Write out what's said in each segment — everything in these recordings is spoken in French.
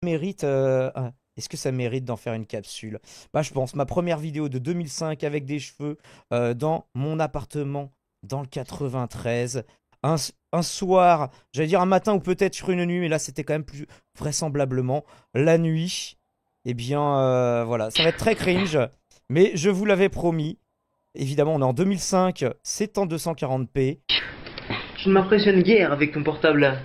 mérite. Est-ce que ça mérite d'en faire une capsule? Bah, je pense. Ma première vidéo de 2005 avec des cheveux dans mon appartement dans le 93. Un soir, j'allais dire un matin ou peut-être sur une nuit, mais là c'était quand même plus vraisemblablement la nuit. Eh bien, voilà, ça va être très cringe, mais je vous l'avais promis. Évidemment, on est en 2005, c'est en 240p. Tu ne m'impressionnes guère avec ton portable là.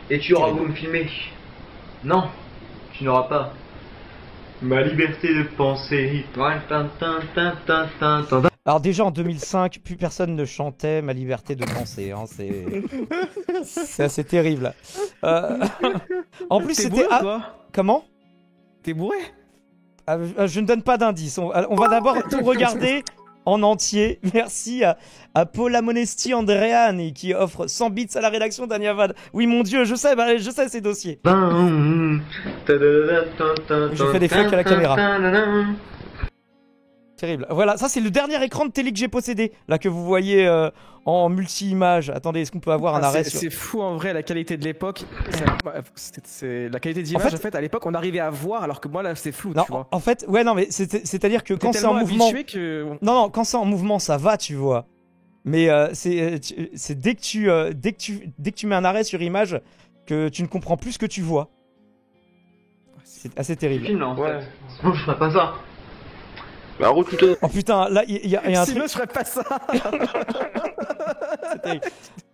Et tu auras Terrible. beau me filmer. Non, tu n'auras pas ma liberté de penser. Alors déjà en 2005, plus personne ne chantait Ma liberté de penser. Hein, c'est assez terrible. Euh, En plus, T'es c'était... bourré ou quoi? Comment? T'es bourré? Je ne donne pas d'indice. On va d'abord tout regarder en entier. Merci à Paula Monesti Andreani qui offre 100 bits à la rédaction d'Anyavad. Oui, mon Dieu, je sais ces dossiers. Je fais des fakes à la caméra. Terrible. Voilà, ça c'est le dernier écran de télé que j'ai possédé. Là que vous voyez en multi-image. Attendez, est-ce qu'on peut avoir un arrêt sur... C'est fou en vrai la qualité de l'époque. La qualité d'image En en fait- fait à l'époque on arrivait à voir alors que moi là c'est flou Non, tu vois. en fait, ouais, non, mais c'est-à-dire que quand T'es c'est en tellement mouvement... habitué que... Non, quand c'est en mouvement, ça va, tu vois. Mais c'est dès que tu mets un arrêt sur image que tu ne comprends plus ce que tu vois. C'est assez terrible. Film là en fait. Sinon je ferais pas ça. Bah, roule plutôt. Oh putain, là, il y a un Sinon truc... je ferais pas ça. C'est terrible.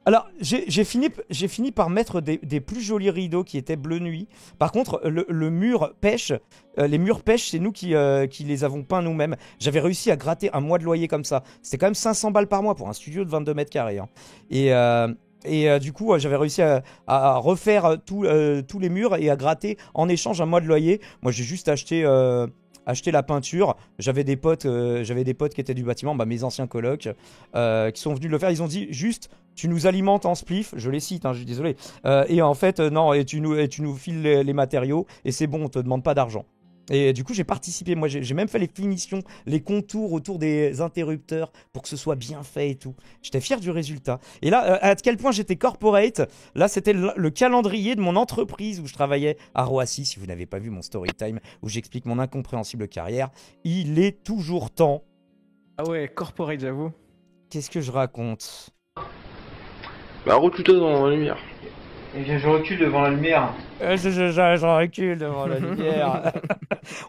Alors, j'ai fini par mettre des plus jolis rideaux qui étaient bleu nuit. Par contre, le mur pêche, les murs pêche, c'est nous qui les avons peints nous-mêmes. J'avais réussi à gratter un mois de loyer comme ça. C'était quand même 500 balles par mois pour un studio de 22 mètres carrés. Hein. Et du coup, j'avais réussi à refaire tous les murs et à gratter en échange un mois de loyer. Moi, j'ai juste acheté la peinture. J'avais des potes qui étaient du bâtiment, bah, mes anciens colocs, qui sont venus le faire. Ils ont dit juste, tu nous alimentes en spliff, je les cite, hein, je suis désolé. Et en fait, non, et tu nous files les matériaux et c'est bon, on te demande pas d'argent. Et du coup, j'ai participé. Moi, j'ai même fait les finitions, les contours autour des interrupteurs pour que ce soit bien fait et tout. J'étais fier du résultat. Et là, à quel point j'étais corporate. Là, c'était le calendrier de mon entreprise où je travaillais à Roissy. Si vous n'avez pas vu mon story time où j'explique mon incompréhensible carrière, il est toujours temps. Ah ouais, corporate j'avoue. Qu'est-ce que je raconte? Bah, roule plutôt dans la lumière. Et bien je recule devant la lumière. Je recule devant la lumière.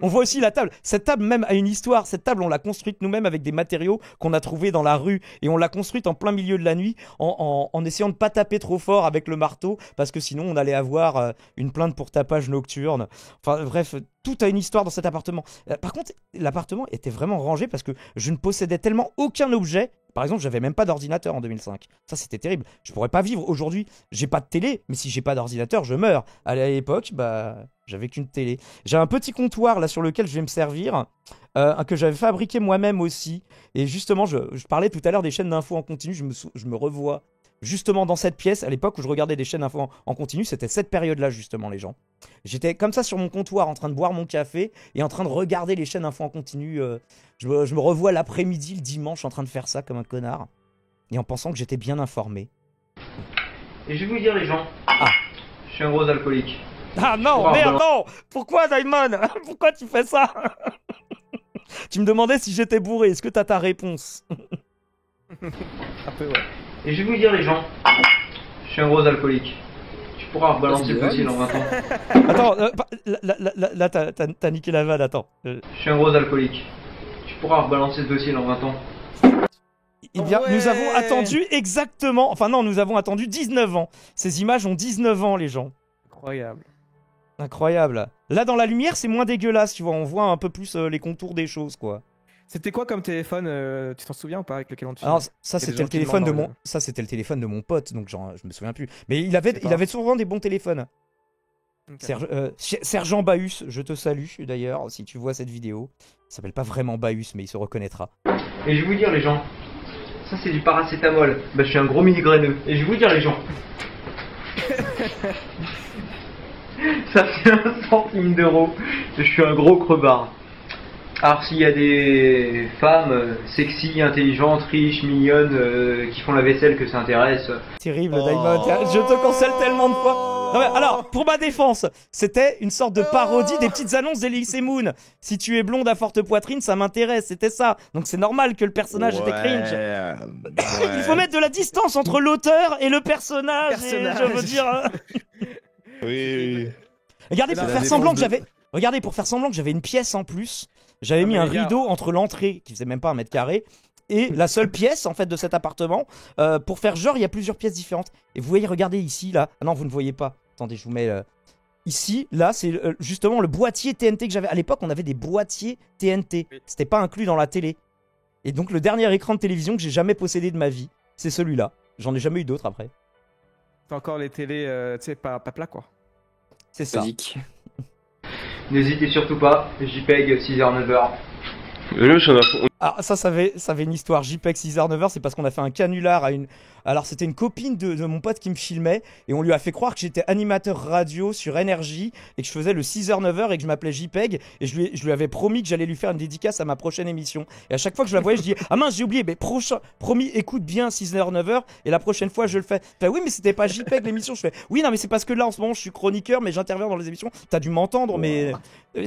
On voit aussi la table. Cette table même a une histoire. Cette table, on l'a construite nous-mêmes avec des matériaux qu'on a trouvés dans la rue. Et on l'a construite en plein milieu de la nuit en essayant de pas taper trop fort avec le marteau parce que sinon on allait avoir une plainte pour tapage nocturne. Enfin bref, tout a une histoire dans cet appartement. Par contre, l'appartement était vraiment rangé parce que je ne possédais tellement aucun objet. Par exemple, j'avais même pas d'ordinateur en 2005. Ça, c'était terrible. Je pourrais pas vivre aujourd'hui. J'ai pas de télé, mais si j'ai pas d'ordinateur, je meurs. À l'époque, bah, j'avais qu'une télé. J'ai un petit comptoir là sur lequel je vais me servir, que j'avais fabriqué moi-même aussi. Et justement, je parlais tout à l'heure des chaînes d'infos en continu. Je me revois justement dans cette pièce. À l'époque où je regardais des chaînes d'infos en continu, c'était cette période-là justement, les gens. J'étais comme ça sur mon comptoir en train de boire mon café et en train de regarder les chaînes d'infos en continu. Je me revois l'après-midi, le dimanche, en train de faire ça comme un connard. Et en pensant que j'étais bien informé. Et je vais vous dire les gens. Ah. Je suis un gros alcoolique. Ah non, Oh, merde, bah. non! Pourquoi, Daimon? Pourquoi tu fais ça? Tu me demandais si j'étais bourré. Est-ce que t'as ta réponse? Un peu ouais. Et je vais vous dire les gens. Je suis un gros alcoolique. Tu pourras rebalancer le dossier dans 20 ans. Attends, là, t'as niqué la vanne, attends. Je suis un gros alcoolique. Tu pourras rebalancer le dossier dans 20 ans. Eh bien, Ouais. nous avons attendu exactement... Enfin non, nous avons attendu 19 ans. Ces images ont 19 ans, les gens. Incroyable. Incroyable. Là, dans la lumière, c'est moins dégueulasse, tu vois. On voit un peu plus les contours des choses, quoi. C'était quoi comme téléphone tu t'en souviens ou pas avec lequel on te Alors, filmait? ça, Il y a des c'était gens le qui téléphone de demandent dans mon... Ça, c'était le téléphone de mon pote, donc genre, je me souviens plus. Mais il avait pas. souvent des bons téléphones. Ok. Sergent Bahus, je te salue, d'ailleurs, si tu vois cette vidéo. Il s'appelle pas vraiment Bahus, mais il se reconnaîtra. Et je vais vous dire les gens. Ça c'est du paracétamol. Bah je suis un gros migraineux. Et je vais vous dire les gens. Ça fait 1 centime d'euro. Je suis un gros crevard. Alors s'il y a des femmes sexy, intelligentes, riches, mignonnes, qui font la vaisselle que ça intéresse. Terrible, Daimon. Je te cancelle tellement de fois. Non, mais alors, pour ma défense, c'était une sorte de parodie des petites annonces d'Elise Moon. Si tu es blonde à forte poitrine, ça m'intéresse, c'était ça. Donc c'est normal que le personnage était cringe. Il faut mettre de la distance entre l'auteur et le personnage. Et je veux dire. Oui. Regardez, pour faire semblant que j'avais. Regardez, pour faire semblant que j'avais une pièce en plus, j'avais mis un rideau entre l'entrée, qui faisait même pas 1 m², et la seule pièce en fait de cet appartement, pour faire genre il y a plusieurs pièces différentes. Et vous voyez, regardez ici, là. Ah non, vous ne voyez pas. Attendez, je vous mets. Ici, là, c'est justement le boîtier TNT que j'avais. À l'époque, on avait des boîtiers TNT. C'était pas inclus dans la télé. Et donc, le dernier écran de télévision que j'ai jamais possédé de ma vie, c'est celui-là. J'en ai jamais eu d'autres après. T'as encore les télés, tu sais, pas plat quoi. C'est ça. Basique. N'hésitez surtout pas, JPEG 6h 9h. Mais là, j'en ai... Ah, ça avait une histoire. JPEG 6h 9h, c'est parce qu'on a fait un canular à une. Alors, c'était une copine de mon pote qui me filmait et on lui a fait croire que j'étais animateur radio sur Énergie et que je faisais le 6h 9h et que je m'appelais JPEG et je lui avais promis que j'allais lui faire une dédicace à ma prochaine émission. Et à chaque fois que je la voyais, je dis ah mince, j'ai oublié, mais promis, écoute bien 6h 9h et la prochaine fois je le fais. Fait oui, mais c'était pas JPEG l'émission. Je fais oui, non, mais c'est parce que là en ce moment je suis chroniqueur, mais j'interviens dans les émissions. T'as dû m'entendre, mais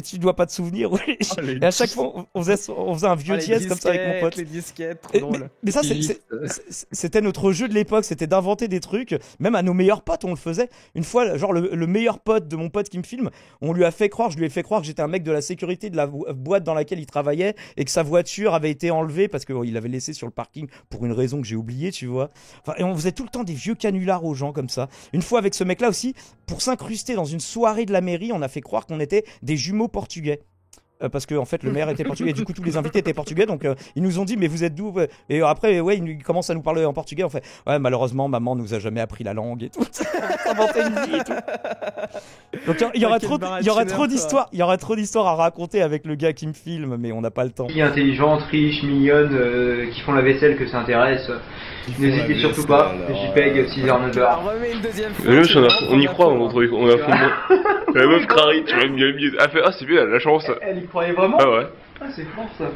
tu dois pas te souvenir. Oui. Et à chaque fois, on faisait un vieux dièse comme ça avec mon pote. Les disquettes, trop drôle. Mais ça, c'était notre jeu de l'époque, c'était d'inventer des trucs. Même à nos meilleurs potes, on le faisait. Une fois, genre le meilleur pote de mon pote qui me filme, je lui ai fait croire que j'étais un mec de la sécurité de la boîte dans laquelle il travaillait et que sa voiture avait été enlevée parce qu'il l'avait laissée sur le parking pour une raison que j'ai oubliée, tu vois. Enfin, et on faisait tout le temps des vieux canulars aux gens comme ça. Une fois avec ce mec-là aussi, pour s'incruster dans une soirée de la mairie, on a fait croire qu'on était des jumeaux portugais. Parce que en fait le maire était portugais et du coup tous les invités étaient portugais, donc ils nous ont dit mais vous êtes d'où? Et après ils commencent à nous parler en portugais, on fait ouais malheureusement maman nous a jamais appris la langue et tout. Inventer une vie et tout. Donc il y aurait trop d'histoires à raconter avec le gars qui me filme, mais on n'a pas le temps. Intelligentes, riches, mignonnes, qui font la vaisselle que ça intéresse. N'hésitez surtout pas, JPEG 6h 9h. Remets une deuxième fois. Mais là, on y croit dans mon truc, on a fond. La meuf Crary, tu vois, elle fait ah c'est bien, elle a la chance. Elle y croyait vraiment? Ah ouais. Ah c'est fort ça.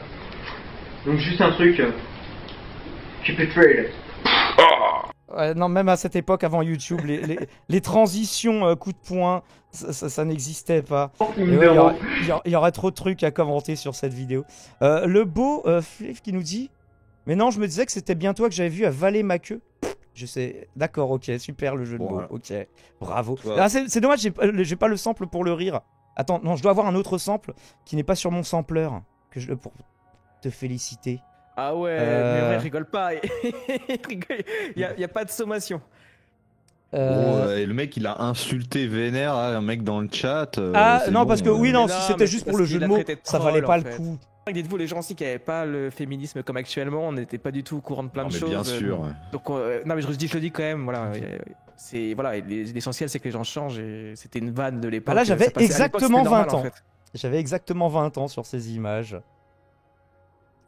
Donc juste un truc. Keep it real. Ouais, non, même à cette époque, avant YouTube, les transitions coup de poing, ça n'existait pas. Il y aurait trop de trucs à commenter sur cette vidéo. Le beau Fliff qui nous dit mais non, je me disais que c'était bien toi que j'avais vu à Valer ma queue. Je sais, d'accord, ok, super le jeu de mots, ok, bravo. Ouais. Ah, c'est dommage, j'ai pas le sample pour le rire. Attends, non, je dois avoir un autre sample qui n'est pas sur mon sampler pour te féliciter. Ah ouais, mais en vrai, rigole pas. Il y a pas de sommation. Et le mec il a insulté vénère un mec dans le chat. Non, bon, parce que oui, non, si c'était mais juste c'est pour le parce jeu de qu'il a mots, traité de ça troll, valait pas en le fait. coup. Dites-vous, les gens aussi qui n'avaient pas le féminisme comme actuellement, on n'était pas du tout au courant de plein de mais choses. bien sûr. Donc, non, mais je le dis quand même, voilà. L'essentiel, c'est que les gens changent et c'était une vanne de l'époque. Ah là, j'avais Ça passait- à l'époque, exactement c'était normal, 20 ans. en fait. J'avais exactement 20 ans sur ces images.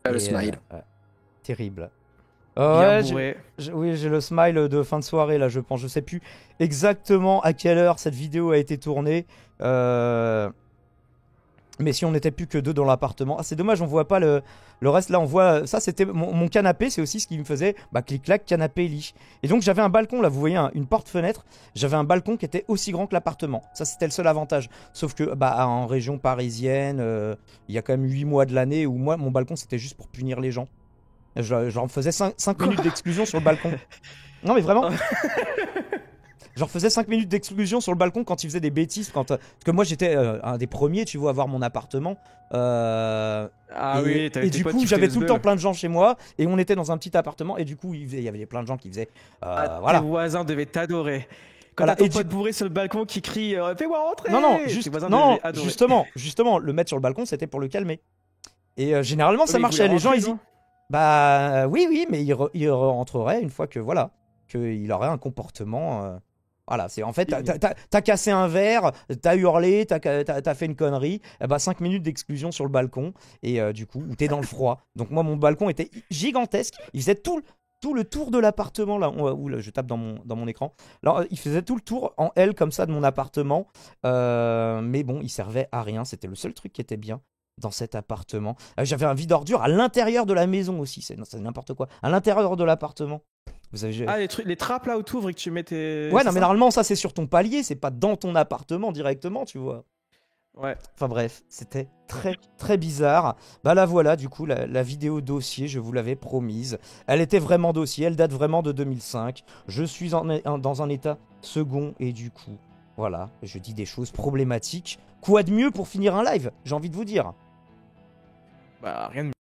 Ah, le Et, smile. Terrible. Bien Ouais, bourré. oui, j'ai le smile de fin de soirée là, je pense. Je sais plus exactement à quelle heure cette vidéo a été tournée. Mais si on n'était plus que deux dans l'appartement. Ah, c'est dommage, on voit pas le reste. Là, on voit. Ça, c'était mon canapé. C'est aussi ce qui me faisait clic-clac, canapé, lit. Et donc, j'avais un balcon. Là, vous voyez, une porte-fenêtre. J'avais un balcon qui était aussi grand que l'appartement. Ça, c'était le seul avantage. Sauf que, en région parisienne, il y a quand même 8 mois de l'année où moi, mon balcon, c'était juste pour punir les gens. J'en faisais 5 minutes d'exclusion sur le balcon. Non, mais vraiment. J'en faisais 5 minutes d'exclusion sur le balcon quand ils faisaient des bêtises. Parce que moi, j'étais un des premiers, tu vois, à avoir mon appartement. Oui, et du coup, j'avais tout le temps plein de gens chez moi. Et on était dans un petit appartement. Et du coup, il y avait plein de gens qui faisaient. Voilà. Tes voisins devaient t'adorer. Quand Voilà, t'as et ton pote bourré sur le balcon qui crie fais-moi rentrer. Non, Tes voisins devaient adorer. justement, le mettre sur le balcon, c'était pour le calmer. Et généralement, ça Mais marchait. Les gens, ils rentrer, disent oui, mais il rentrerait une fois que voilà, qu'il aurait un comportement. Voilà, c'est en fait, t'as cassé un verre, t'as hurlé, t'as fait une connerie, 5 minutes d'exclusion sur le balcon, et du coup, t'es dans le froid. Donc moi, mon balcon était gigantesque, il faisait tout le tour de l'appartement, là, là, je tape dans mon écran. Alors, il faisait tout le tour en L comme ça de mon appartement, mais bon, il servait à rien, c'était le seul truc qui était bien dans cet appartement. J'avais un vide ordure à l'intérieur de la maison aussi, c'est n'importe quoi, à l'intérieur de l'appartement. Vous avez... Ah, les trappes là où tu ouvres et que tu mets tes. Ouais, c'est non, mais ça normalement, ça, c'est sur ton palier, c'est pas dans ton appartement directement, tu vois. Ouais. Enfin bref, c'était très très bizarre. Bah là voilà, du coup, la vidéo dossier, je vous l'avais promise. Elle était vraiment dossier, elle date vraiment de 2005. Je suis dans un état second et du coup, voilà, je dis des choses problématiques. Quoi de mieux pour finir un live, j'ai envie de vous dire. Bah, rien de